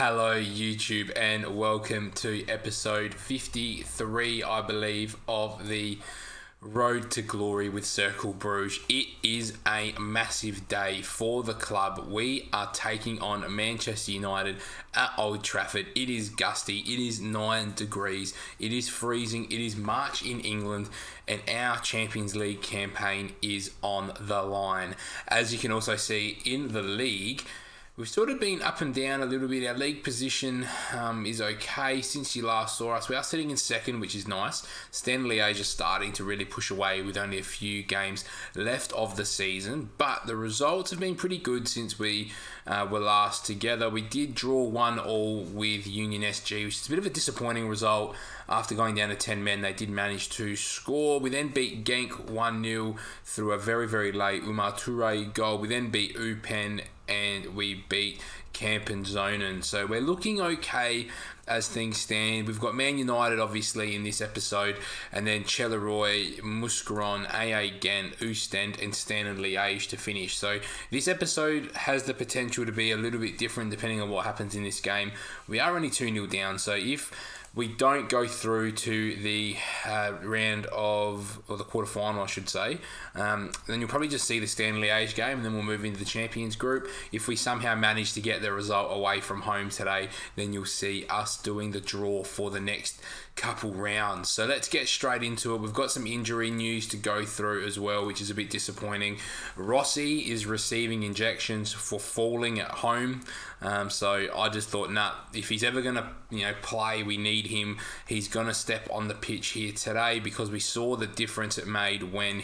Hello YouTube and welcome to episode 53, I believe, of the Road to Glory with Cercle Brugge. It is a massive day for the club. We are taking on Manchester United at Old Trafford. It is gusty, it is 9 degrees, it is freezing, it is March in England, and our Champions League campaign is on the line. As you can also see in the league, we've sort of been up and down a little bit. Our league position is okay since you last saw us. We are sitting in second, which is nice. Stanley Asia starting to really push away with only a few games left of the season. But the results have been pretty good since we were last together. We did draw 1-1 with Union SG, which is a bit of a disappointing result. After going down to 10 men, they did manage to score. We then beat Genk 1-0 through a very, very late Umar Toure goal. We then beat Upen and we beat Camp and Zonen. So we're looking okay as things stand. We've got Man United, obviously, in this episode, and then Charleroi, Muscaron, AA Ghent, Oostend, and Standard Liège to finish. So this episode has the potential to be a little bit different depending on what happens in this game. We are only 2-0 down, so if we don't go through to the round of, or the quarterfinal, I should say, then you'll probably just see the Standard Liège game, and then we'll move into the Champions group. If we somehow manage to get the result away from home today, then you'll see us doing the draw for the next couple rounds. So let's get straight into it. We've got some injury news to go through as well, which is a bit disappointing. Rossi is receiving injections for falling at home. So I just thought, if he's ever going to play, we need him. He's going to step on the pitch here today because we saw the difference it made when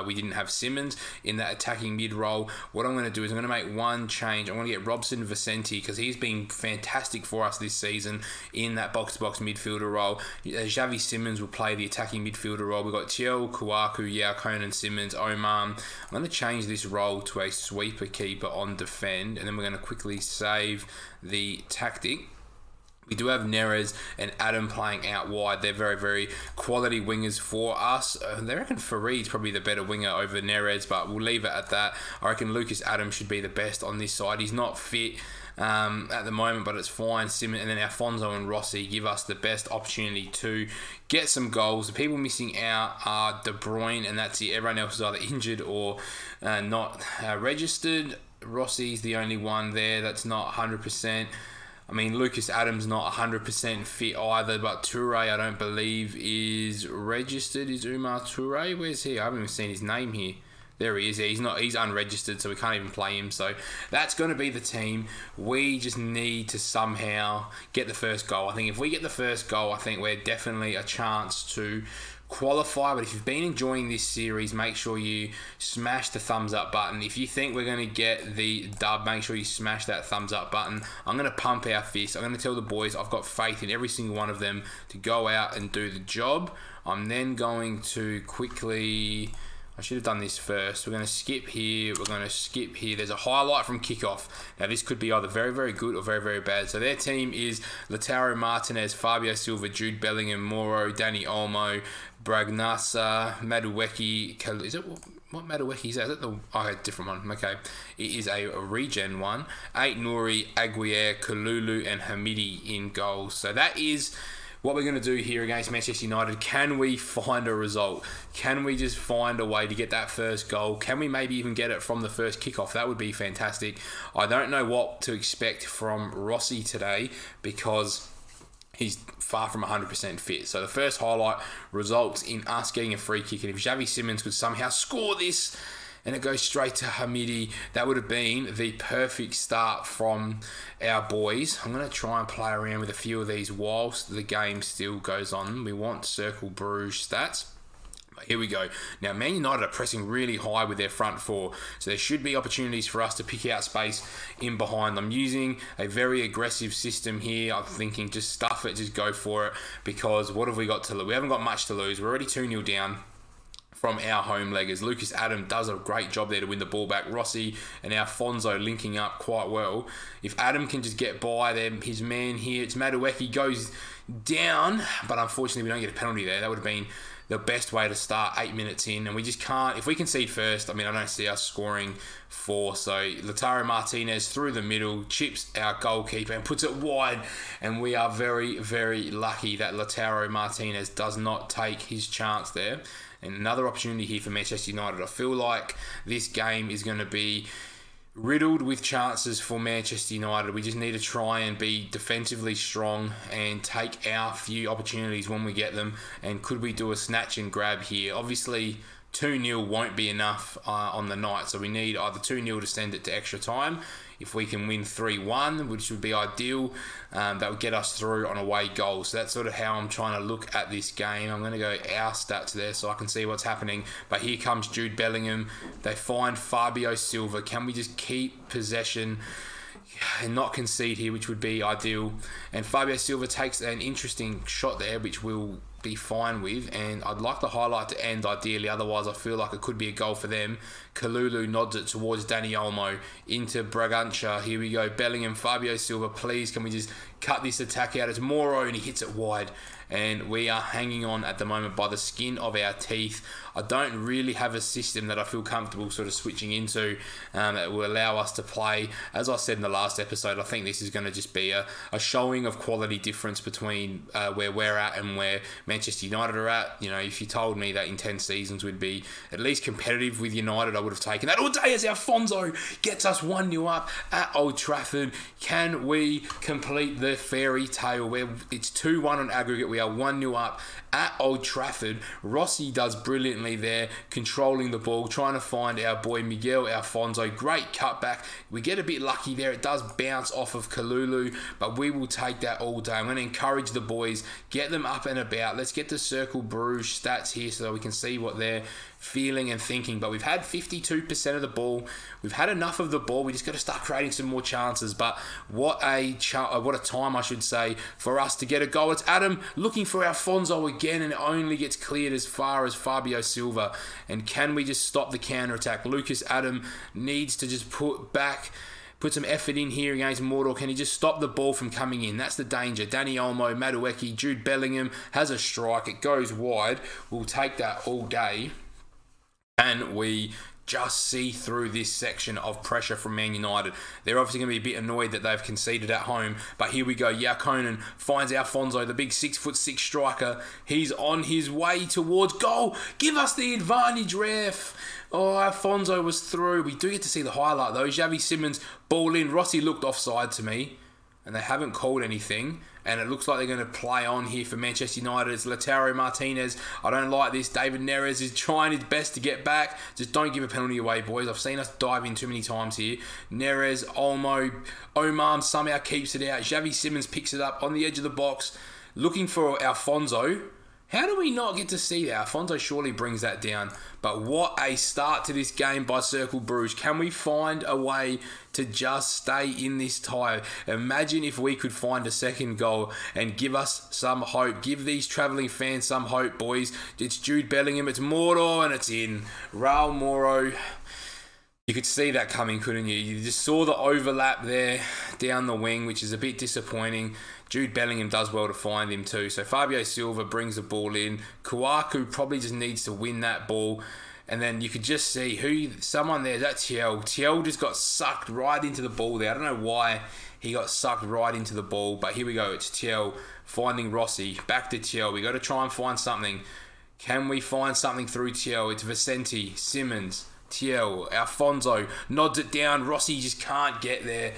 we didn't have Simmons in that attacking mid role. What I'm going to do is I'm going to make one change. I'm going to get Robson Vicente because he's been fantastic for us this season in that box-to-box midfielder role. Xavi Simmons will play the attacking midfielder role. We've got Tiel, Kouakou, Yao Conan, Simmons, Omar. I'm going to change this role to a sweeper keeper on defend, and then we're going to quickly save the tactic. We do have Neres and Adam playing out wide. They're very, very quality wingers for us. They reckon Farid's probably the better winger over Neres, but we'll leave it at that. I reckon Lucas Adam should be the best on this side. He's not fit at the moment, but it's fine. Simon and then Alfonso and Rossi give us the best opportunity to get some goals. The people missing out are De Bruyne, and that's it. Everyone else is either injured or not registered. Rossi's the only one there that's not 100%. I mean, Lucas Adams not 100% fit either, but Toure, I don't believe, is registered. Is Umar Toure? Where's he? I haven't even seen his name here. There he is. He's unregistered, so we can't even play him. So that's going to be the team. We just need to somehow get the first goal. I think if we get the first goal, I think we're definitely a chance to qualify. But if you've been enjoying this series, make sure you smash the thumbs up button. If you think we're going to get the dub, make sure you smash that thumbs up button. I'm going to pump our fist. I'm going to tell the boys I've got faith in every single one of them to go out and do the job. I'm then going to quickly... I should have done this first. We're going to skip here. We're going to skip here. There's a highlight from kickoff. Now, this could be either very, very good or very, very bad. So their team is Lautaro Martinez, Fabio Silva, Jude Bellingham, Moro, Danny Olmo, Bragnasa, Madueke. Is it what Madueke is that? Is that the different one? Okay. It is a regen one. 8 Nouri, Aguirre, Kalulu, and Hamidi in goals. So that is what we're going to do here against Manchester United. Can we find a result? Can we just find a way to get that first goal? Can we maybe even get it from the first kickoff? That would be fantastic. I don't know what to expect from Rossi today because he's far from 100% fit. So the first highlight results in us getting a free kick. And if Xavi Simmons could somehow score this and it goes straight to Hamidi, that would have been the perfect start from our boys. I'm going to try and play around with a few of these whilst the game still goes on. We want Cercle Brugge stats. Here we go. Now, Man United are pressing really high with their front four, so there should be opportunities for us to pick out space in behind. I'm using a very aggressive system here. I'm thinking just stuff it, just go for it, because what have we got to lose? We haven't got much to lose. We're already 2-0 down from our home leggers. Lucas Adam does a great job there to win the ball back. Rossi and Alfonso linking up quite well. If Adam can just get by them, his man here, it's Madueke goes down, but unfortunately we don't get a penalty there. That would have been the best way to start 8 minutes in, and we just can't. If we concede first, I mean, I don't see us scoring 4. So Lautaro Martinez through the middle, chips our goalkeeper and puts it wide, and we are very, very lucky that Lautaro Martinez does not take his chance there. And another opportunity here for Manchester United. I feel like this game is going to be riddled with chances for Manchester United. We just need to try and be defensively strong and take our few opportunities when we get them. And could we do a snatch and grab here? Obviously, 2-0 won't be enough on the night, so we need either 2-0 to send it to extra time. If we can win 3-1, which would be ideal, that would get us through on away goals. So that's sort of how I'm trying to look at this game. I'm going to go our stats there so I can see what's happening. But here comes Jude Bellingham. They find Fabio Silva. Can we just keep possession and not concede here, which would be ideal? And Fabio Silva takes an interesting shot there, which we'll be fine with, and I'd like the highlight to end ideally, otherwise I feel like it could be a goal for them. Kalulu nods it towards Dani Olmo into Brugge. Here we go, Bellingham, Fabio Silva, please can we just cut this attack out? It's Moro and he hits it wide, and we are hanging on at the moment by the skin of our teeth. I don't really have a system that I feel comfortable sort of switching into that will allow us to play. As I said in the last episode, I think this is going to just be a showing of quality difference between where we're at and where Manchester United are at. You know, if you told me that in 10 seasons we'd be at least competitive with United, I would have taken that all day. As Alfonso gets us 1-0 up at Old Trafford. Can we complete the fairy tale where it's 2-1 on aggregate? We are 1-0 up at Old Trafford. Rossi does brilliantly there, controlling the ball, trying to find our boy Miguel Alfonso. Great cutback. We get a bit lucky there. It does bounce off of Kalulu, but we will take that all day. I'm going to encourage the boys, get them up and about. Let's get the Cercle Brugge stats here so that we can see what they're feeling and thinking. But we've had 52% of the ball. We've had enough of the ball. We just got to start creating some more chances. But what a time, I should say, for us to get a goal. It's Adam looking for Alfonso again, and it only gets cleared as far as Fabio Silva. And can we just stop the counter-attack? Lucas Adam needs to just put some effort in here against Mordor. Can he just stop the ball from coming in? That's the danger. Dani Olmo, Madueke, Jude Bellingham has a strike. It goes wide. We'll take that all day. And we just see through this section of pressure from Man United. They're obviously going to be a bit annoyed that they've conceded at home. But here we go. Yakonen finds Alfonso, the big 6'6" striker. He's on his way towards goal. Give us the advantage, ref. Oh, Alfonso was through. We do get to see the highlight though. Xavi Simons, ball in. Rossi looked offside to me, and they haven't called anything. And it looks like they're going to play on here for Manchester United. It's Lautaro Martinez. I don't like this. David Neres is trying his best to get back. Just don't give a penalty away, boys. I've seen us dive in too many times here. Neres, Olmo, Omar somehow keeps it out. Xavi Simons picks it up on the edge of the box, looking for Alfonso. How do we not get to see that? Alfonso surely brings that down. But what a start to this game by Cercle Brugge. Can we find a way to just stay in this tie? Imagine if we could find a second goal and give us some hope. Give these travelling fans some hope, boys. It's Jude Bellingham, it's Moro, and it's in. Raul Moro. You could see that coming, couldn't you? You just saw the overlap there down the wing, which is a bit disappointing. Jude Bellingham does well to find him too. So Fabio Silva brings the ball in. Kouakou probably just needs to win that ball. And then you could just see someone there, that's Tiel. Tiel just got sucked right into the ball there. I don't know why he got sucked right into the ball. But here we go. It's Tiel finding Rossi. Back to Tiel. We got to try and find something. Can we find something through Tiel? It's Vicente, Simmons, Tiel, Alfonso nods it down. Rossi just can't get there.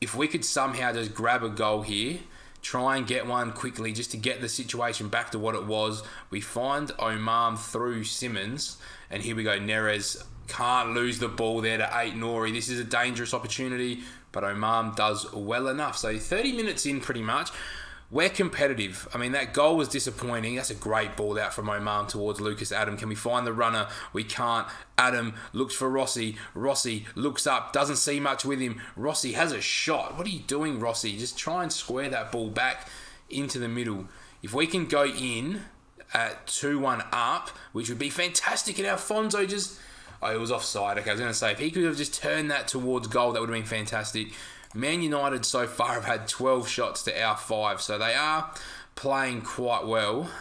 If we could somehow just grab a goal here, try and get one quickly just to get the situation back to what it was. We find Omar through Simmons, and here we go. Neres can't lose the ball there to Nori. This is a dangerous opportunity, but Omar does well enough. So 30 minutes in pretty much. We're competitive. I mean, that goal was disappointing. That's a great ball out from Omar towards Lucas Adam. Can we find the runner? We can't. Adam looks for Rossi. Rossi looks up. Doesn't see much with him. Rossi has a shot. What are you doing, Rossi? Just try and square that ball back into the middle. If we can go in at 2-1 up, which would be fantastic. And Alfonso just... Oh, it was offside. Okay, I was going to say, if he could have just turned that towards goal, that would have been fantastic. Man United so far have had 12 shots to our 5, so they are playing quite well.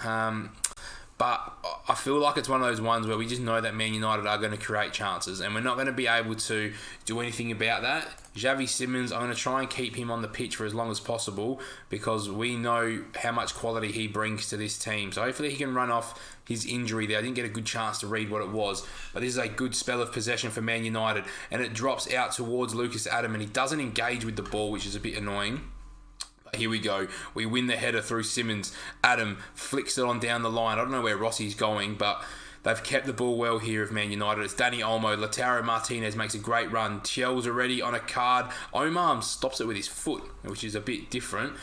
But I feel like it's one of those ones where we just know that Man United are going to create chances, and we're not going to be able to do anything about that. Xavi Simons, I'm going to try and keep him on the pitch for as long as possible because we know how much quality he brings to this team. So hopefully he can run off his injury there. I didn't get a good chance to read what it was, but this is a good spell of possession for Man United, and it drops out towards Lucas Adam, and he doesn't engage with the ball, which is a bit annoying. Here we go. We win the header through Simons. Adam flicks it on down the line. I don't know where Rossi's going, but they've kept the ball well here of Man United. It's Danny Olmo. Lautaro Martinez makes a great run. Tiel's already on a card. Omar stops it with his foot, which is a bit different.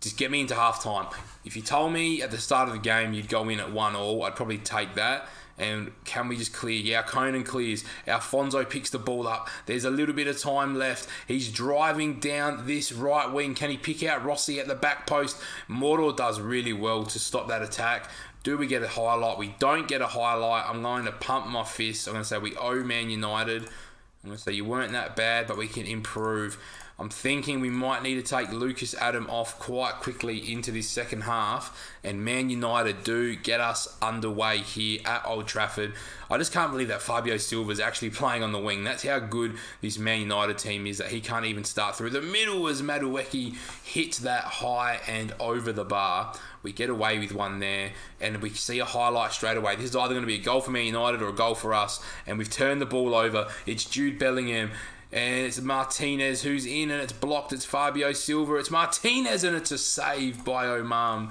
Just get me into half-time. If you told me at the start of the game you'd go in at 1-1, I'd probably take that. And can we just clear? Yeah, Conan clears. Alfonso picks the ball up. There's a little bit of time left. He's driving down this right wing. Can he pick out Rossi at the back post? Moro does really well to stop that attack. Do we get a highlight? We don't get a highlight. I'm going to pump my fist. I'm going to say we owe Man United. I'm going to say you weren't that bad, but we can improve. I'm thinking we might need to take Lucas Adam off quite quickly into this second half, and Man United do get us underway here at Old Trafford. I just can't believe that Fabio Silva is actually playing on the wing. That's how good this Man United team is, that he can't even start through the middle as Madueke hits that high and over the bar. We get away with one there, and we see a highlight straight away. This is either going to be a goal for Man United or a goal for us, and we've turned the ball over. It's Jude Bellingham. And it's Martinez who's in, and it's blocked. It's Fabio Silva. It's Martinez, and it's a save by Omam.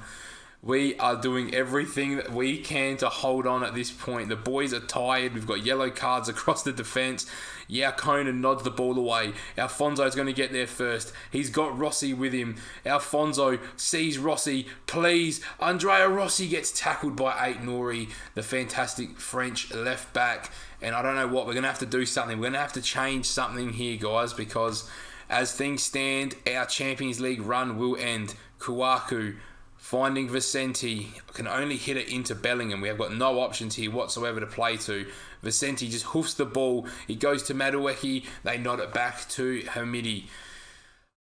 We are doing everything that we can to hold on at this point. The boys are tired. We've got yellow cards across the defence. Yeah, Conan nods the ball away. Alfonso's going to get there first. He's got Rossi with him. Alfonso sees Rossi. Please. Andrea Rossi gets tackled by Ait-Nouri, the fantastic French left back. And I don't know what. We're going to have to do something. We're going to have to change something here, guys, because as things stand, our Champions League run will end. Kouakou finding Vicente, can only hit it into Bellingham. We have got no options here whatsoever to play to. Vicente just hoofs the ball. He goes to Madueke. They nod it back to Hamidi.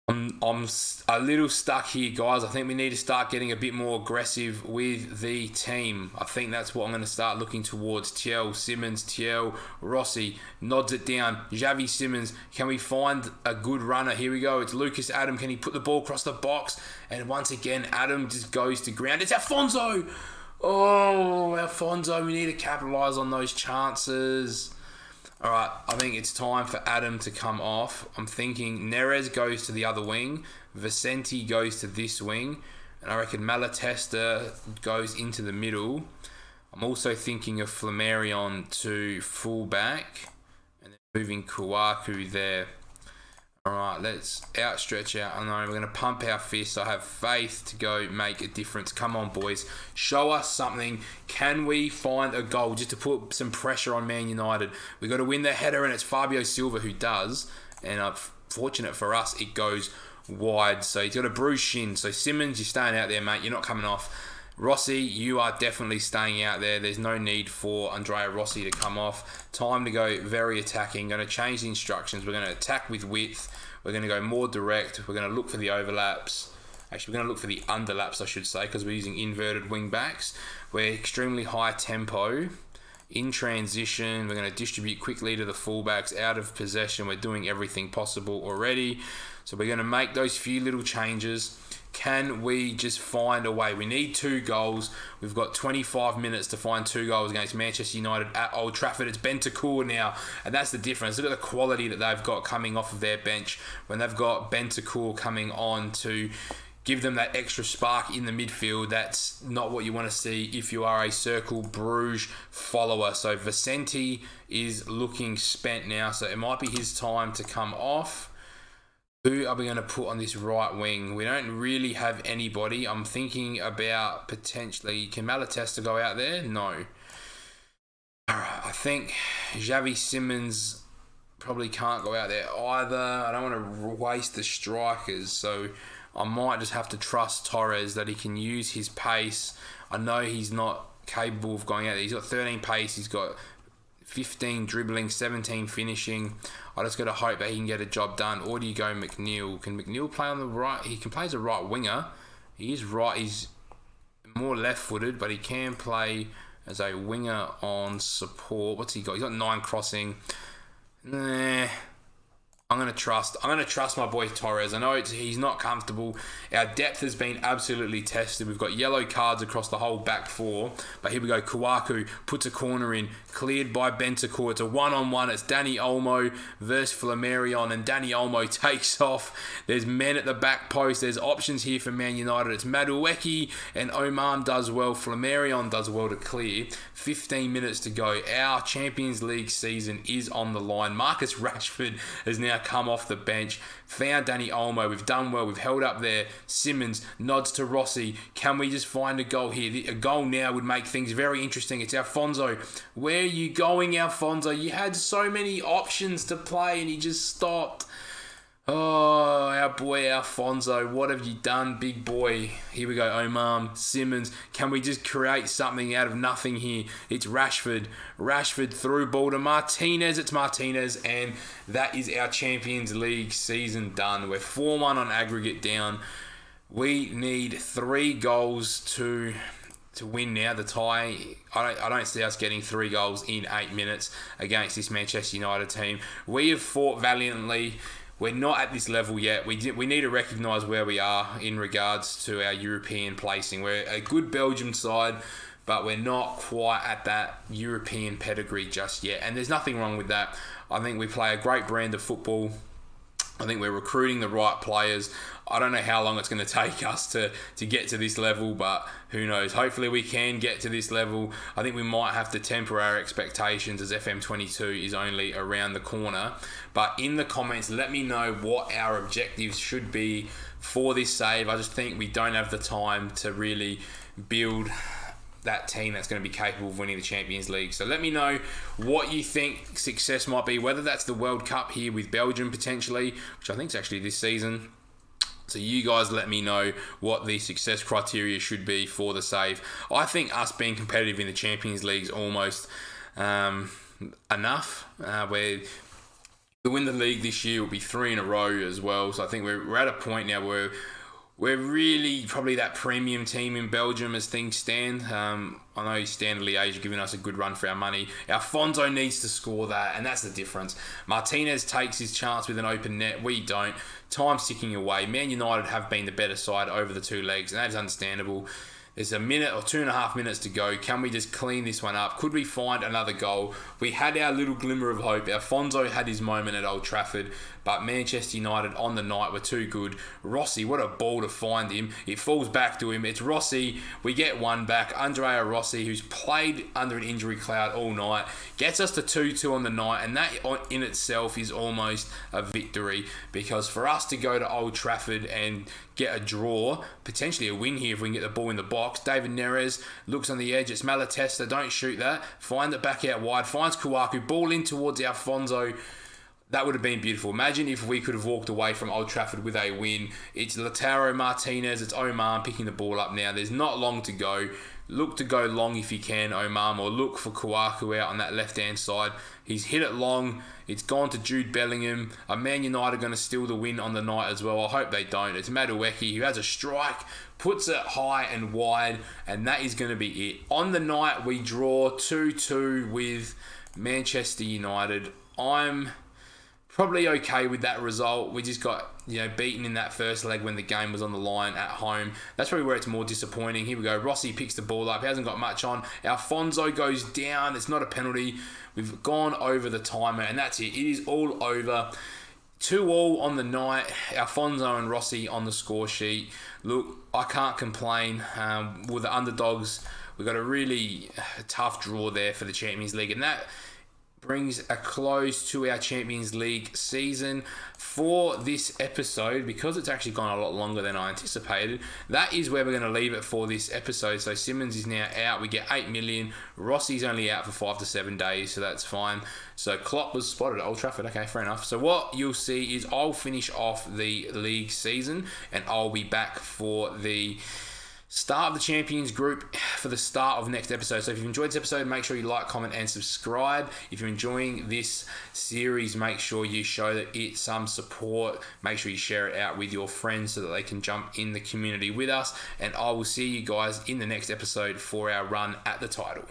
I'm a little stuck here, guys. I think we need to start getting a bit more aggressive with the team. I think that's what I'm going to start looking towards. Tiel, Simons, Tiel, Rossi nods it down. Xavi Simons, can we find a good runner? Here we go. It's Lucas Adam. Can he put the ball across the box? And once again, Adam just goes to ground. It's Alfonso. Oh, Alfonso, we need to capitalise on those chances. All right, I think it's time for Adam to come off. I'm thinking Neres goes to the other wing. Vicente goes to this wing. And I reckon Malatesta goes into the middle. I'm also thinking of Flammarion to fullback. And then moving Kouakou there. All right, let's outstretch out. I know we're going to pump our fists. I have faith to go make a difference. Come on, boys. Show us something. Can we find a goal just to put some pressure on Man United? We've got to win the header, and it's Fabio Silva who does. And fortunate for us, it goes wide. So he's got a bruised shin. So Simons, you're staying out there, mate. You're not coming off. Rossi, you are definitely staying out there. There's no need for Andrea Rossi to come off. Time to go very attacking. Going to change the instructions. We're going to attack with width. We're going to go more direct. We're going to look for the overlaps. Actually, we're going to look for the underlaps, I should say, because we're using inverted wing backs. We're extremely high tempo. In transition, we're going to distribute quickly to the fullbacks. Out of possession, we're doing everything possible already. So we're going to make those few little changes. Can we just find a way? We need 2 goals. We've got 25 minutes to find 2 goals against Manchester United at Old Trafford. It's Bentancur now, and that's the difference. Look at the quality that they've got coming off of their bench when they've got Bentancur coming on to give them that extra spark in the midfield. That's not what you want to see if you are a Cercle Brugge follower. So Vicente is looking spent now, so it might be his time to come off. Who are we going to put on this right wing? We don't really have anybody. I'm thinking about potentially... Can Malatesta go out there? No. Alright, I think Xavi Simons probably can't go out there either. I don't want to waste the strikers, so I might just have to trust Torres that he can use his pace. I know he's not capable of going out there. He's got 13 pace. He's got 15 dribbling, 17 finishing. I just got to hope that he can get a job done. Or do you go McNeil? Can McNeil play on the right? He can play as a right winger. He is right. He's more left-footed, but he can play as a winger on support. What's he got? He's got 9 crossing. Nah. I'm gonna trust my boy Torres. I know he's not comfortable. Our depth has been absolutely tested. We've got yellow cards across the whole back 4. But here we go. Kawaku puts a corner in, cleared by Bentancur. It's a 1-on-1. It's Danny Olmo versus Flamarion, and Danny Olmo takes off. There's men at the back post. There's options here for Man United. It's Madueke and Oman does well. Flamarion does well to clear. 15 minutes to go. Our Champions League season is on the line. Marcus Rashford has now come off the bench, found Danny Olmo. We've done well. We've held up there. Simmons nods to Rossi. Can we just find a goal here? A goal now would make things very interesting. It's Alfonso. Where are you going, Alfonso? You had so many options to play and you just stopped. Oh, our boy Alfonso, what have you done, big boy? Here we go, Omar, Simmons. Can we just create something out of nothing here? It's Rashford. Rashford through ball to Martinez. It's Martinez, and that is our Champions League season done. We're 4-1 on aggregate down. We need 3 goals to win now. The tie, I don't see us getting 3 goals in 8 minutes against this Manchester United team. We have fought valiantly. We're not at this level yet. We need to recognise where we are in regards to our European placing. We're a good Belgium side, but we're not quite at that European pedigree just yet. And there's nothing wrong with that. I think we play a great brand of football. I think we're recruiting the right players. I don't know how long it's going to take us to get to this level, but who knows? Hopefully we can get to this level. I think we might have to temper our expectations as FM22 is only around the corner. But in the comments, let me know what our objectives should be for this save. I just think we don't have the time to really build that team that's going to be capable of winning the Champions League. So let me know what you think success might be, whether that's the World Cup here with Belgium potentially, which I think is actually this season. So you guys let me know what the success criteria should be for the save. I think us being competitive in the Champions League is almost enough. Where to win the league this year will be 3 in a row as well. So I think we're at a point now where we're really probably that premium team in Belgium as things stand. I know Standard Liège are giving us a good run for our money. Alfonso needs to score that, and that's the difference. Martinez takes his chance with an open net. We don't. Time's ticking away. Man United have been the better side over the 2 legs, and that is understandable. There's a minute or 2.5 minutes to go. Can we just clean this one up? Could we find another goal? We had our little glimmer of hope. Alfonso had his moment at Old Trafford, but Manchester United on the night were too good. Rossi, what a ball to find him. It falls back to him. It's Rossi. We get one back. Andrea Rossi, who's played under an injury cloud all night, gets us to 2-2 on the night, and that in itself is almost a victory, because for us to go to Old Trafford and get a draw, potentially a win here if we can get the ball in the box. David Neres looks on the edge. It's Malatesta. Don't shoot that. Find it back out wide. Finds Kawaku. Ball in towards Alfonso. That would have been beautiful. Imagine if we could have walked away from Old Trafford with a win. It's Lautaro Martinez. It's Omar picking the ball up now. There's not long to go. Look to go long if you can, Omar, or look for Kawaku out on that left-hand side. He's hit it long. It's gone to Jude Bellingham. A Man United going to steal the win on the night as well. I hope they don't. It's Madueke who has a strike, puts it high and wide, and that is going to be it. On the night, we draw 2-2 with Manchester United. I'm probably okay with that result. We just got beaten in that first leg when the game was on the line at home. That's probably where it's more disappointing. Here we go. Rossi picks the ball up. He hasn't got much on. Alfonso goes down. It's not a penalty. We've gone over the timer, and that's it. It is all over. 2-2 on the night. Alfonso and Rossi on the score sheet. Look, I can't complain. We're the underdogs. We got a really tough draw there for the Champions League, and that brings a close to our Champions League season for this episode. Because it's actually gone a lot longer than I anticipated, that is where we're going to leave it for this episode. So Simmons is now out. We get 8 million. Rossi's only out for 5 to 7 days, so that's fine. So Klopp was spotted at Old Trafford. Okay, fair enough. So what you'll see is I'll finish off the league season, and I'll be back for the start of the Champions group for the start of next episode. So if you've enjoyed this episode, make sure you like, comment, and subscribe. If you're enjoying this series, make sure you show that it's some support. Make sure you share it out with your friends so that they can jump in the community with us. And I will see you guys in the next episode for our run at the title.